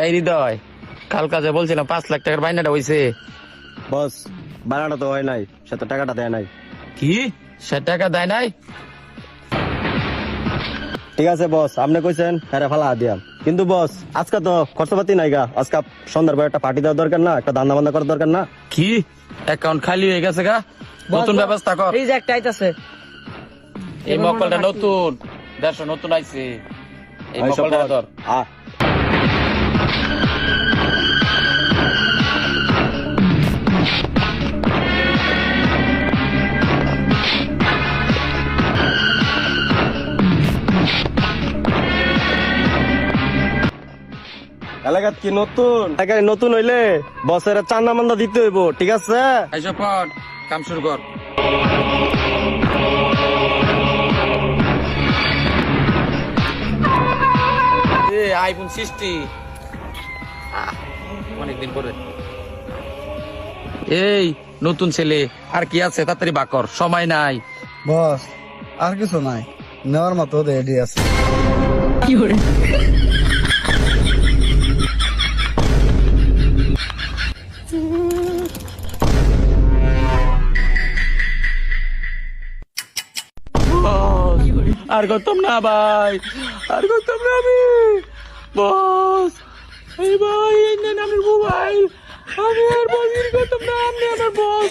এই হৃদয়, কাল কাজে বলছিলাম 5 লাখ টাকার বাইনাটা হইছে। বস বানাটা তো হয় নাই, সে তো টাকাটা দেয় নাই। কি? সে টাকা দেয় নাই? ঠিক আছে বস, আপনি কইছেন হ্যাঁ ফালা দিয়াম, কিন্তু বস আজকে তো খরচপাতি নাই গা। আজকে সন্ধ্যার পর একটা পার্টি দেওয়ার দরকার না? একটা ধান্দা বান্দা করার দরকার না? কি অ্যাকাউন্ট খালি হয়ে গেছে গা? নতুন ব্যবস্থা কর। এই যে একটা আইতাছে। এই মকলটা নতুন, 150 নতুন আইছে। এই ওই সব মকলটা ধর। আ এলাকাত কি নতুন? এলাকায় নতুন হইলে বসের চান্দা মান্দা দিতে হইব, ঠিক আছে? আইসা পর, কাম শুরু কর। আইফোন 60 অনেকদিন পরে। এই নতুন ছেলে, আর কি আছে? তাড়াতাড়ি বাকর, সময় নাই। বস আর কিছু নাই, নেওয়ার মতো রেডি আছে। বস, আর করতাম না ভাই, আর করতাম না আমি। বস, এই ভাই, এই নেন আমার মোবাইল। আমি আর বসির করতাম না, আপনি আমার বস।